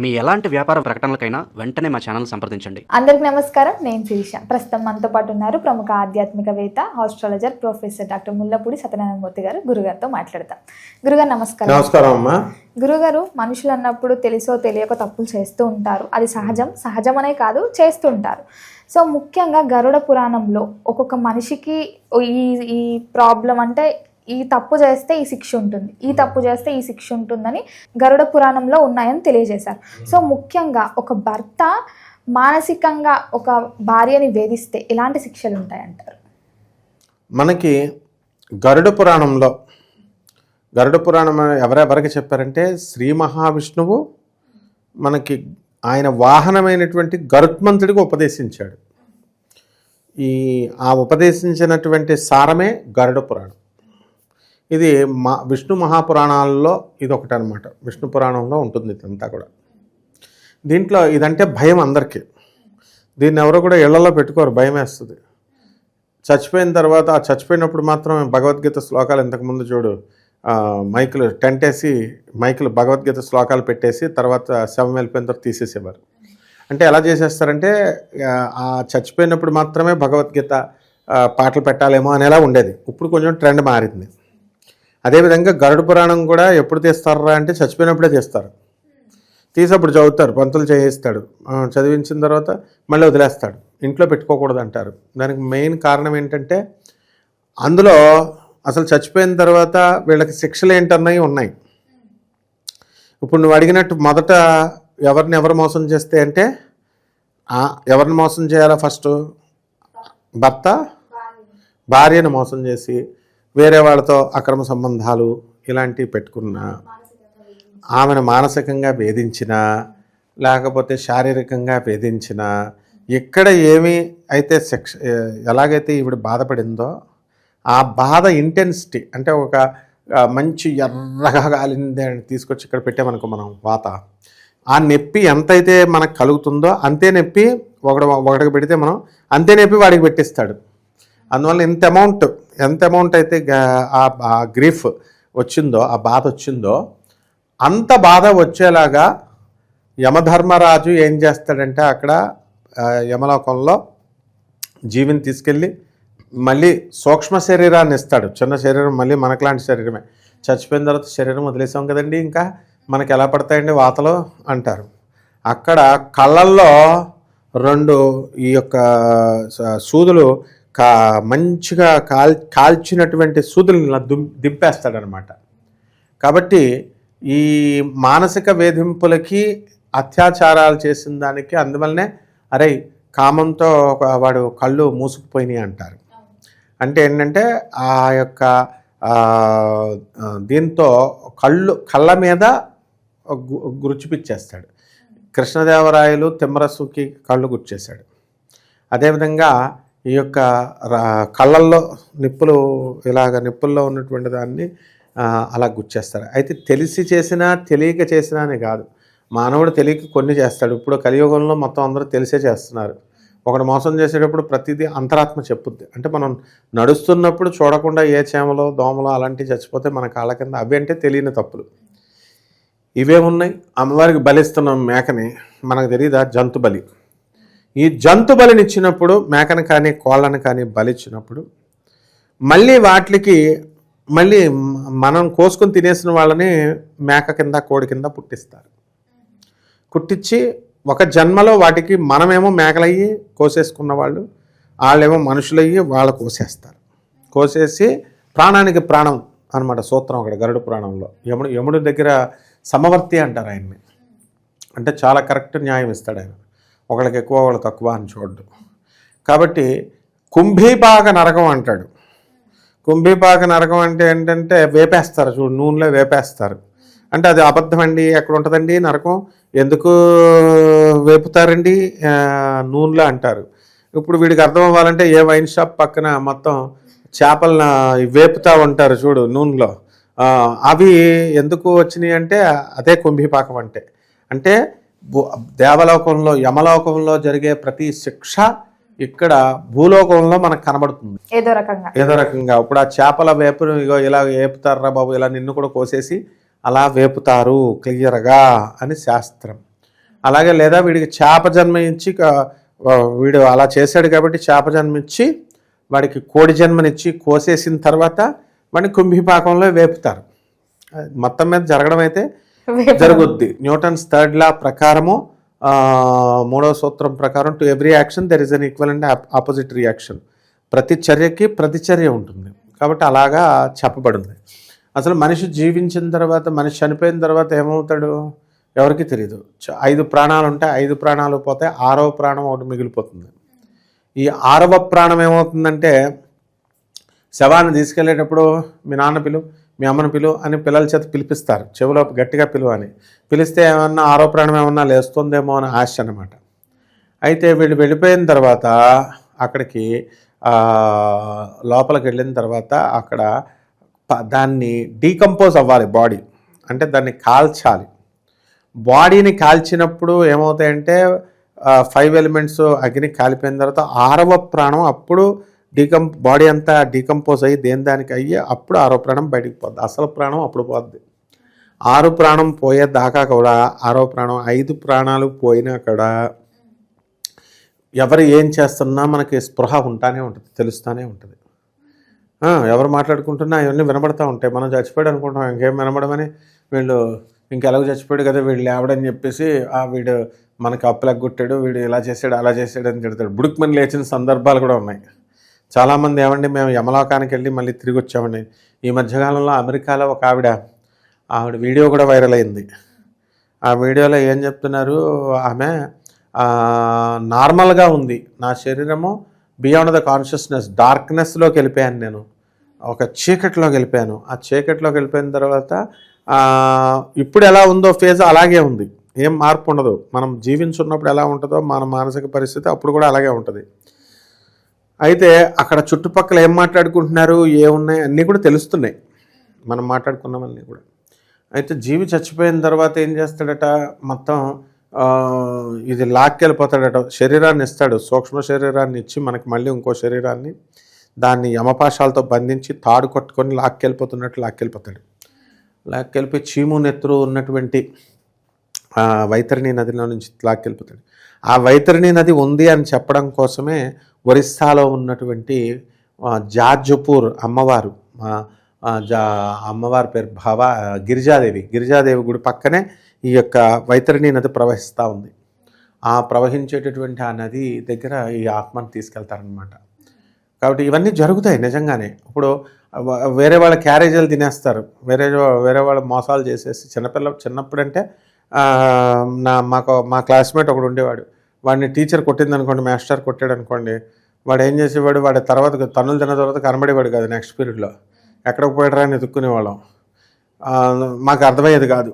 మీ ఎలాంటి వ్యాపార ప్రకటనలకైనా వెంటనే మా ఛానల్ సంప్రదించండి. అందరికి నమస్కారం. నేను శిరీష. ప్రస్తుతం మనతో పాటు ఉన్నారు ప్రముఖ ఆధ్యాత్మికవేత్త, astrologer professor doctor Mullapudi Satyanarayana Murthy గారు. గురుగారితో మాట్లాడతాం. గురుగారు నమస్కారం. నమస్కారం అమ్మా. గురుగారు, మనుషులు అన్నప్పుడు తెలుసో తెలియక తప్పులు చేస్తూ ఉంటారు. అది సహజమనే కాదు, చేస్తుంటారు. సో ముఖ్యంగా గరుడ పురాణంలో ఒక్కొక్క మనిషికి ఈ ప్రాబ్లం అంటే ఈ తప్పు చేస్తే ఈ శిక్ష ఉంటుంది, ఈ తప్పు చేస్తే ఈ శిక్ష ఉంటుందని గరుడ పురాణంలో ఉన్నాయని తెలియజేశారు. సో ముఖ్యంగా ఒక భర్త మానసికంగా ఒక భార్యని వేధిస్తే ఎలాంటి శిక్షలు ఉంటాయంటారు? మనకి గరుడ పురాణం ఎవరెవరికి చెప్పారంటే శ్రీ మహావిష్ణువు మనకి ఆయన వాహనమైనటువంటి గరుత్మంతుడికి ఉపదేశించాడు. ఆ ఉపదేశించినటువంటి సారమే గరుడ పురాణం. ఇది విష్ణు మహాపురాణాల్లో ఇది ఒకటి అనమాట. విష్ణు పురాణంలో ఉంటుంది ఇదంతా కూడా. దీంట్లో ఇదంటే భయం అందరికీ. దీన్ని ఎవరు కూడా ఇళ్లలో పెట్టుకోరు, భయం వేస్తుంది. చచ్చిపోయిన తర్వాత ఆ చచ్చిపోయినప్పుడు మాత్రం భగవద్గీత శ్లోకాలు ఇంతకుముందు చూడు, మైకులు టెంట్ వేసి మైకులు భగవద్గీత శ్లోకాలు పెట్టేసి తర్వాత శవం వెళ్ళిపోయిన తర్వాత తీసేసేవారు. అంటే ఎలా చేసేస్తారంటే ఆ చచ్చిపోయినప్పుడు మాత్రమే భగవద్గీత పాటలు పెట్టాలేమో అనేలా ఉండేది. ఇప్పుడు కొంచెం ట్రెండ్ మారింది. అదేవిధంగా గరుడ పురాణం కూడా ఎప్పుడు తీస్తారా అంటే చచ్చిపోయినప్పుడే తీస్తారు. తీసేప్పుడు చదువుతారు, పంతులు చేయిస్తాడు, చదివించిన తర్వాత మళ్ళీ వదిలేస్తాడు. ఇంట్లో పెట్టుకోకూడదు అంటారు. దానికి మెయిన్ కారణం ఏంటంటే అందులో అసలు చచ్చిపోయిన తర్వాత వీళ్ళకి శిక్షలు ఏంటన్నవి ఉన్నాయి. ఇప్పుడు నువ్వు అడిగినట్టు మొదట ఎవరు మోసం చేస్తే అంటే ఎవరిని మోసం చేయాలా? ఫస్ట్ భర్త భార్యను మోసం చేసి వేరే వాళ్ళతో అక్రమ సంబంధాలు ఇలాంటివి పెట్టుకున్నా, ఆమెను మానసికంగా వేధించినా లేకపోతే శారీరకంగా వేధించినా, ఎక్కడ ఏమి అయితే ఎలాగైతే ఈవిడ బాధపడిందో ఆ బాధ ఇంటెన్సిటీ అంటే ఒక మంచి ఎర్రగా కాలింది తీసుకొచ్చి ఇక్కడ పెట్టామనుకో మనం వాత, ఆ నొప్పి ఎంతైతే మనకు కలుగుతుందో అంతే నొప్పి ఒకటికి పెడితే మనం అంతే నొప్పి వాడికి పెట్టిస్తాడు. అందువల్ల ఎంత అమౌంట్ అయితే ఆ గ్రీఫ్ వచ్చిందో, ఆ బాధ వచ్చిందో అంత బాధ వచ్చేలాగా యమధర్మరాజు ఏం చేస్తాడంటే అక్కడ యమలోకంలో జీవిని తీసుకెళ్ళి మళ్ళీ సూక్ష్మ శరీరాన్ని ఇస్తాడు. చిన్న శరీరం మళ్ళీ మనకులాంటి శరీరమే. చచ్చిపోయిన తర్వాత శరీరం వదిలేసాం కదండి, ఇంకా మనకి ఎలా పడతాయండి వాతలు అంటారు. అక్కడ కళ్ళల్లో 2 ఈ యొక్క సూదులు మంచిగా కాల్చినటువంటి సూదులను ఇలా దింపేస్తాడనమాట. కాబట్టి ఈ మానసిక వేధింపులకి, అత్యాచారాలు చేసిన దానికి అందువల్లనే అరే కామంతో వాడు కళ్ళు మూసుకుపోయినాయి అంటారు. అంటే ఏంటంటే ఆ యొక్క దీంతో కళ్ళ మీద గుర్చిపిచ్చేస్తాడు. కృష్ణదేవరాయలు తిమ్మరసుకి కళ్ళు గుర్చేశాడు. అదేవిధంగా ఈ యొక్క కళ్ళల్లో నిప్పుల్లో ఉన్నటువంటి దాన్ని అలా గుచ్చేస్తారు. అయితే తెలిసి చేసినా తెలియక చేసినా అని కాదు, మానవుడు తెలియక కొన్ని చేస్తాడు. ఇప్పుడు కలియుగంలో మొత్తం అందరూ తెలిసే చేస్తున్నారు. ఒకడు మోసం చేసేటప్పుడు ప్రతిదీ అంతరాత్మ చెప్పుద్ది. అంటే మనం నడుస్తున్నప్పుడు చూడకుండా ఏ చేమలో దోమలో అలాంటివి చచ్చిపోతే మన కాళ్ళ కింద అవి అంటే తెలియని తప్పులు. ఇవేమున్నాయి? అమ్మవారికి బలిస్తున్నాం మేకని, మనకు తెలియదా? జంతు బలి. ఈ జంతు బలినిచ్చినప్పుడు మేకను కానీ కోళ్ళను కానీ బలిచ్చినప్పుడు మళ్ళీ వాటికి మనం కోసుకొని తినేసిన వాళ్ళని మేక కింద కోడి కింద పుట్టిస్తారు. పుట్టించి ఒక జన్మలో వాటికి మనమేమో మేకలయ్యి కోసేసుకున్న వాళ్ళేమో మనుషులయ్యి వాళ్ళు కోసేస్తారు. కోసేసి ప్రాణానికి ప్రాణం అనమాట సూత్రం అక్కడ గరుడ పురాణంలో. యముడి దగ్గర సమవర్తి అంటారు ఆయన్ని. అంటే చాలా కరెక్ట్ న్యాయం ఇస్తాడు ఆయన. ఒకళ్ళకి ఎక్కువ ఒకళ్ళు తక్కువ అని చూడ్డు. కాబట్టి కుంభీపాక నరకం అంటాడు. కుంభీపాక నరకం అంటే ఏంటంటే వేపేస్తారు చూడు, నూనెలో వేపేస్తారు. అంటే అది అబద్ధం అండి. ఎక్కడ ఉంటుందండి నరకం? ఎందుకు వేపుతారండి నూనెలో అంటారు. ఇప్పుడు వీడికి అర్థం అవ్వాలంటే ఏ వైన్ షాప్ పక్కన మొత్తం చేపలను వేపుతూ ఉంటారు చూడు నూనెలో, అవి ఎందుకు వచ్చినాయి అంటే అదే కుంభీపాకం అంటే దేవలోకంలో యమలోకంలో జరిగే ప్రతి శిక్ష ఇక్కడ భూలోకంలో మనకు కనబడుతుంది ఏదో రకంగా. ఇప్పుడు ఆ చేపల వేపును ఇలా వేపుతారా బాబు, ఇలా నిన్ను కూడా కోసేసి అలా వేపుతారు క్లియర్గా అని శాస్త్రం. అలాగే లేదా వీడికి చేప జన్మ ఇచ్చి వీడు అలా చేశాడు కాబట్టి చేప జన్మ ఇచ్చి వాడికి కోడి జన్మనిచ్చి కోసేసిన తర్వాత వాడిని కుంభిపాకంలో వేపుతారు. మొత్తం మీద జరగడం అయితే జరుగుద్ది. న్యూటన్స్ థర్డ్ లా ప్రకారము, మూడవ సూత్రం ప్రకారం, to every action there is an equal and opposite reaction. ప్రతి చర్యకి ప్రతిచర్య ఉంటుంది కాబట్టి అలాగా చెప్పబడింది. అసలు మనిషి జీవించిన తర్వాత, మనిషి చనిపోయిన తర్వాత ఏమవుతాడు ఎవరికి తెలియదు. 5 ప్రాణాలు ఉంటాయి, 5 ప్రాణాలు పోతే 6వ ప్రాణం ఒకటి మిగిలిపోతుంది. ఈ 6వ ప్రాణం ఏమవుతుందంటే శవాన్ని తీసుకెళ్లేటప్పుడు మీ నాన్న పిలు, మీ అమ్మను పిలు అని పిల్లల చేత పిలిపిస్తారు, చెవిలో గట్టిగా పిలువ అని. పిలిస్తే ఏమన్నా 6వ ప్రాణం ఏమన్నా లేస్తుందేమో అని ఆశ అనమాట. అయితే వీళ్ళు వెళ్ళిపోయిన తర్వాత అక్కడికి లోపలికి వెళ్ళిన తర్వాత అక్కడ దాన్ని డీకంపోజ్ అవ్వాలి బాడీ, అంటే దాన్ని కాల్చాలి. బాడీని కాల్చినప్పుడు ఏమవుతాయంటే 5 ఎలిమెంట్స్ అగ్ని కాలిపోయిన తర్వాత 6వ ప్రాణం అప్పుడు బాడీ అంతా డీకంపోజ్ అయ్యి దానికి అయ్యి అప్పుడు 6వ ప్రాణం బయటికి పోద్ది. అసలు ప్రాణం అప్పుడు పోద్ది. 6 ప్రాణం పోయేదాకా కూడా 6వ ప్రాణం 5 ప్రాణాలు పోయినా కూడా ఎవరు ఏం చేస్తున్నా మనకి స్పృహ ఉంటానే ఉంటుంది, తెలుస్తూనే ఉంటుంది. ఎవరు మాట్లాడుకుంటున్నా అవన్నీ వినబడతా ఉంటాయి. మనం చచ్చిపోయాడు అనుకుంటాం, ఇంకేం వినబడమని వీళ్ళు ఇంకెలాగో చచ్చిపోయాడు కదా వీళ్ళు లేవడని చెప్పేసి వీడు మనకి అప్పులెగ్గొట్టాడు, వీడు ఇలా చేశాడు అలా చేశాడు అని తిడతాడు. బుడుక్మని లేచిన సందర్భాలు కూడా ఉన్నాయి. చాలామంది ఏమండి మేము యమలోకానికి వెళ్ళి మళ్ళీ తిరిగి వచ్చామండి. ఈ మధ్యకాలంలో అమెరికాలో ఒక ఆవిడ వీడియో కూడా వైరల్ అయింది. ఆ వీడియోలో ఏం చెప్తున్నారు, ఆమె నార్మల్గా ఉంది, నా శరీరము బియాండ్ ద కాన్షియస్నెస్, డార్క్నెస్లోకి వెళ్ళిపోయాను, నేను ఒక చీకట్లోకి వెళ్ళిపోయాను. ఆ చీకట్లోకి వెళ్ళిపోయిన తర్వాత ఇప్పుడు ఎలా ఉందో ఫేజ్ అలాగే ఉంది, ఏం మార్పు ఉండదు. మనం జీవించున్నప్పుడు ఎలా ఉంటుందో మన మానసిక పరిస్థితి అప్పుడు కూడా అలాగే ఉంటుంది. అయితే అక్కడ చుట్టుపక్కల ఏం మాట్లాడుకుంటున్నారు, ఏమున్నాయి అన్నీ కూడా తెలుస్తున్నాయి, మనం మాట్లాడుకున్నామన్నీ కూడా. అయితే జీవి చచ్చిపోయిన తర్వాత ఏం చేస్తాడట, మొత్తం ఇది లాక్కెళ్ళిపోతాడట, శరీరాన్ని ఇస్తాడు, సూక్ష్మ శరీరాన్ని ఇచ్చి మనకి మళ్ళీ ఇంకో శరీరాన్ని దాన్ని యమపాశాలతో బంధించి తాడు కొట్టుకొని లాక్కెళ్ళిపోతున్నట్టు లాక్కెళ్ళిపోయి చీము నెత్తురు ఉన్నటువంటి వైతరణి నదిలో నుంచి లాక్కెళ్ళిపోతాడు. ఆ వైతరణి నది ఉంది అని చెప్పడం కోసమే ఒరిస్సాలో ఉన్నటువంటి జార్జపూర్ అమ్మవారు, అమ్మవారి పేరు గిరిజాదేవి గుడి పక్కనే ఈ యొక్క వైతరణి నది ప్రవహిస్తూ ఉంది. ఆ ప్రవహించేటటువంటి ఆ నది దగ్గర ఈ ఆత్మను తీసుకెళ్తారనమాట. కాబట్టి ఇవన్నీ జరుగుతాయి నిజంగానే. ఇప్పుడు వేరే వాళ్ళ క్యారేజీలు తినేస్తారు, వేరే వాళ్ళ మోసాలు చేసేసి. చిన్నప్పుడంటే మా క్లాస్మేట్ ఒకడు ఉండేవాడు, వాడిని టీచర్ కొట్టింది అనుకోండి, మాస్టర్ కొట్టాడు అనుకోండి, వాడు ఏం చేసేవాడు, వాడి తర్వాత తన్నులు తిన్న తర్వాత కనబడేవాడు కాదు. నెక్స్ట్ పీరియడ్లో ఎక్కడికి పోయాడరా అని ఎత్తుక్కునేవాళ్ళం, మాకు అర్థమయ్యేది కాదు.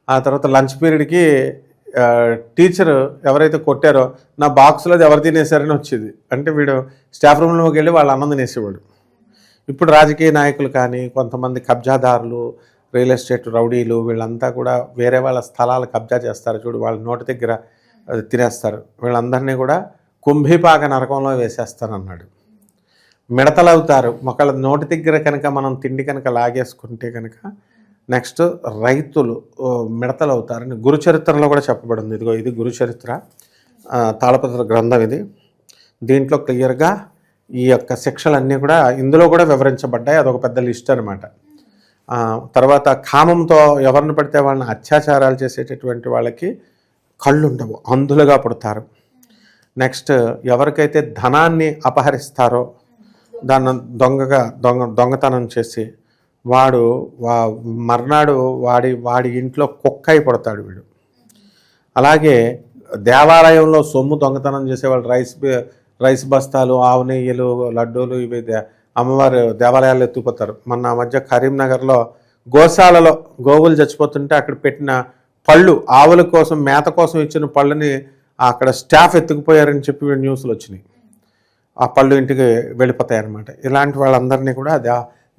ఆ తర్వాత లంచ్ పీరియడ్కి టీచర్ ఎవరైతే కొట్టారో నా బాక్స్లో ఎవరు తినేశారని వచ్చేది. అంటే వీడు స్టాఫ్ రూమ్లోకి వెళ్ళి వాళ్ళ అన్నం తినేసేవాడు. ఇప్పుడు రాజకీయ నాయకులు కానీ కొంతమంది కబ్జాదారులు, రియల్ ఎస్టేట్ రౌడీలు వీళ్ళంతా కూడా వేరే వాళ్ళ స్థలాలు కబ్జా చేస్తారు చూడు, వాళ్ళ నోటి దగ్గర తినేస్తారు. వీళ్ళందరినీ కూడా కుంభిపాక నరకంలో వేసేస్తానన్నాడు. మిడతలవుతారు ఒకళ్ళ నోటి దగ్గర కనుక మనం తిండి కనుక లాగేసుకుంటే కనుక నెక్స్ట్ రైతులు మిడతలు అవుతారని గురుచరిత్రలో కూడా చెప్పబడింది. ఇది గురుచరిత్ర తాళపత్ర గ్రంథం ఇది. దీంట్లో క్లియర్గా ఈ యొక్క శిక్షలన్నీ కూడా ఇందులో కూడా వివరించబడ్డాయి. అదొక పెద్ద లిస్ట్ అనమాట. తర్వాత కామంతో ఎవరిని పడితే వాళ్ళని అత్యాచారాలు చేసేటటువంటి వాళ్ళకి కళ్ళు ఉండవు, అంధులుగా పుడతారు. నెక్స్ట్ ఎవరికైతే ధనాన్ని అపహరిస్తారో దాన్ని దొంగతనం చేసి వాడు మర్నాడు వాడి ఇంట్లో కుక్క అయి పడతాడు వీడు. అలాగే దేవాలయంలో సొమ్ము దొంగతనం చేసేవాళ్ళు రైస్ బస్తాలు, ఆవు నెయ్యలు, లడ్డూలు ఇవి అమ్మవారు దేవాలయాల్లో ఎత్తుకుపోతారు. మొన్న మధ్య కరీంనగర్లో గోశాలలో గోవులు చచ్చిపోతుంటే అక్కడ పెట్టిన పళ్ళు, ఆవుల కోసం మేత కోసం ఇచ్చిన పళ్ళని అక్కడ స్టాఫ్ ఎత్తుకుపోయారని చెప్పి న్యూస్లు వచ్చినాయి. ఆ పళ్ళు ఇంటికి వెళ్ళిపోతాయి అన్నమాట. ఇలాంటి వాళ్ళందరినీ కూడా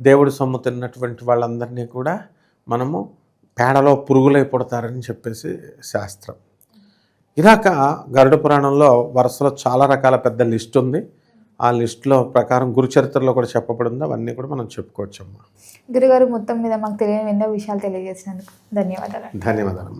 దేవుడి సొమ్ము తిన్నటువంటి వాళ్ళందరినీ కూడా మనము పేడలో పురుగులై పుడతారని చెప్పేసి శాస్త్రం. ఇలాక గరుడ పురాణంలో వరుసలో చాలా రకాల పెద్ద లిస్ట్ ఉంది. ఆ లిస్టులో ప్రకారం గురుచరిత్రలో కూడా చెప్పబడింది. అవన్నీ కూడా మనం చెప్పుకోవచ్చమ్మా. గురుగారు మొత్తం మీద మాకు తెలియని ఎన్నో విషయాలు తెలియజేసినందుకు ధన్యవాదాలు. ధన్యవాదాలు.